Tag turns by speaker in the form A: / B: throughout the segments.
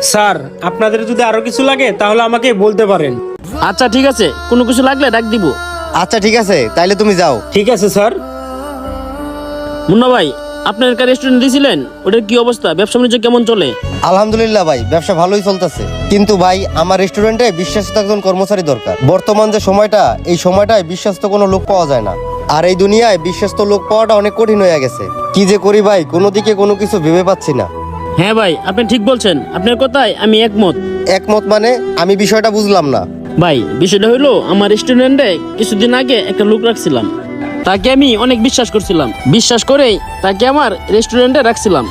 A: Sir, আপনাদের যদি আরো কিছু লাগে তাহলে আমাকে বলতে পারেন।
B: আচ্ছা ঠিক আছে, কোনো কিছু লাগলে ডাক দিব।
C: আচ্ছা ঠিক আছে, তাইলে তুমি যাও।
A: ঠিক আছে স্যার।
B: মুন্না ভাই, আপনার একটা রেস্টুরেন্ট দিয়েছিলেন, ওটার কি অবস্থা? ব্যবসা বাণিজ্য কেমন চলে?
C: আলহামদুলিল্লাহ ভাই, ব্যবসা ভালোই চলতেছে। কিন্তু ভাই, আমার রেস্টুরেন্টে বিশ্বস্ত একজন কর্মচারী দরকার। বর্তমান যে সময়টা, এই সময়টায় বিশ্বস্ত কোনো লোক পাওয়া যায় না। আর এই দুনিয়ায় বিশ্বস্ত লোক পাওয়াটা অনেক কঠিন হয়ে গেছে। কি যে করি ভাই, কোনো দিকে কোনো কিছু ভেবে পাচ্ছি না।
B: হ্যাঁ ভাই, আপনি ঠিক বলছেন, আপনার কথায় আমি একমত।
C: একমত মানে? আমি বিষয়টা বুঝলাম না।
B: ভাই, বিষয়টা হইলো, আমার রেস্টুরেন্টে কিছুদিন আগে একটা লোক রাখছিলাম। তাকে আমি অনেক বিশ্বাস করছিলাম, বিশ্বাস করেই তাকে আমার রেস্টুরেন্টে রাখছিলাম।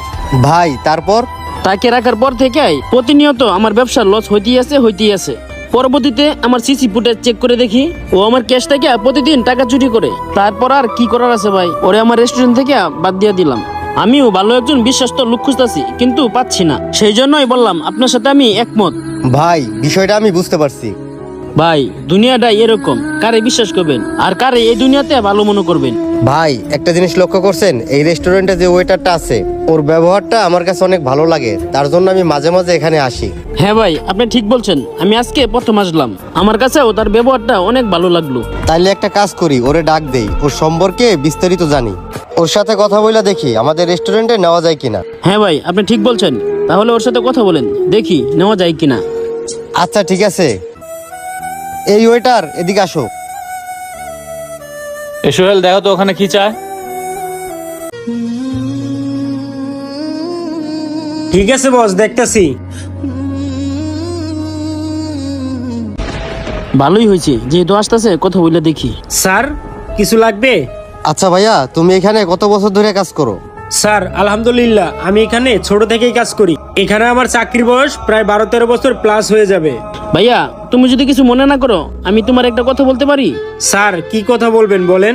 C: ভাই তারপর?
B: তাকে রাখার পর থেকে প্রতিনিয়ত আমার ব্যবসার লস হইতেই আছে। পরবর্তীতে আমার সিসি ফুটেজ চেক করে দেখি ও আমার ক্যাশ থেকে প্রতিদিন টাকা চুরি করে। তারপর আর কি করার আছে ভাই, ওরে আমার রেস্টুরেন্ট থেকে বাদ দিয়ে দিলাম। আমিও ভালো একজন বিশ্বস্ত লোক খুঁজতেছি, কিন্তু পাচ্ছি না। সেই জন্যই বললাম, আপনার সাথে আমি একমত।
C: ভাই, বিষয়টা আমি বুঝতে পারছি।
B: ভাই, দুনিয়াটা এরকম, কারে বিশ্বাস করবেন আর কারে এই দুনিয়াতে ভালো মনে করবেন।
C: ভাই, একটা জিনিস লক্ষ্য করছেন, এই রেস্টুরেন্টে যে ওয়েটারটা আছে, ওর ব্যবহারটা আমার কাছে অনেক ভালো লাগে। তার জন্য আমি মাঝে মাঝে এখানে আসি।
B: হ্যাঁ ভাই, আপনি ঠিক বলছেন, আমি আজকে প্রথম আসলাম, আমার কাছেও তার ব্যবহারটা অনেক ভালো লাগলো।
C: তাইলে একটা কাজ করি, ওরে ডাক দেই, ওর সম্পর্কে বিস্তারিত জানি। ওর সাথে কথা বলে দেখি আমাদের রেস্টুরেন্টে নেওয়া যায় কিনা।
B: হ্যাঁ ভাই, আপনি ঠিক বলছেন, তাহলে ওর সাথে কথা বলেন, দেখি নেওয়া যায় কিনা।
C: আচ্ছা ঠিক আছে। এই ওয়েটার, এদিকে আসো।
D: সোহেল, দেখো তো ওখানে কি চায়।
A: ঠিক আছে বস, দেখতেছি।
B: ভালোই হয়েছে, যেহেতু আসতেছে কথা বলে দেখি।
A: স্যার, কিছু লাগবে?
C: আচ্ছা ভাইয়া, তুমি এখানে কত বছর ধরে কাজ করো?
A: স্যার, আলহামদুলিল্লাহ, আমি এখানে ছোট থেকেই কাজ করি। এখানে আমার চাকরির বয়স প্রায় 12-13 বছর প্লাস হয়ে যাবে।
B: ভাইয়া, তুমি যদি কিছু মনে না করো, আমি তোমার একটা কথা বলতে পারি?
A: স্যার, কি কথা বলবেন বলেন।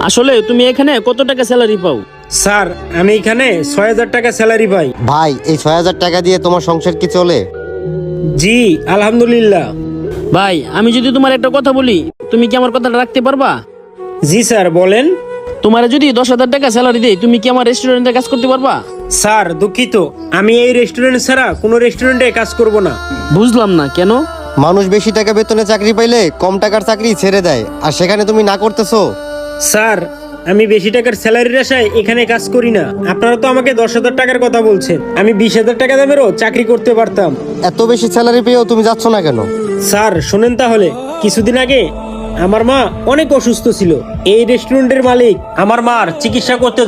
B: আসলে তুমি এখানে কত টাকা স্যালারি পাও?
A: স্যার, আমি এখানে 6,000 টাকা স্যালারি পাই।
C: ভাই, এই 6,000 টাকা দিয়ে তোমার সংসার কি চলে?
A: জি আলহামদুলিল্লাহ।
B: ভাই, আমি যদি তোমার একটা কথা বলি, তুমি কি আমার কথাটা রাখতে পারবা?
A: জি স্যার, বলেন।
B: তোমার যদি 10,000 টাকা স্যালারি দেই, তুমি কি আমার রেস্টুরেন্টে কাজ করতে পারবা?
A: স্যার, দুঃখিত, আমি এই রেস্টুরেন্ট ছাড়া কোনো রেস্টুরেন্টে কাজ করব না।
B: বুঝলাম না কেন?
C: মানুষ বেশি টাকা বেতনে চাকরি পাইলে কম টাকার চাকরি ছেড়ে দেয়, আর সেখানে তুমি না করতেছো।
A: স্যার, আমি বেশি টাকার স্যালারির আশায় এখানে কাজ করি না। আপনারা তো আমাকে 10,000 টাকার কথা বলছেন, আমি 20,000 টাকা দামেরও চাকরি করতে পারতাম।
C: এত বেশি স্যালারি পেয়েও তুমি যাচ্ছ না কেন?
A: স্যার শোনেন তাহলে, কিছুদিন আগে আমার মা অনেক অসুস্থ ছিল। এই রেস্টুরেন্টের মালিক আমার মার চিকিৎসা করতে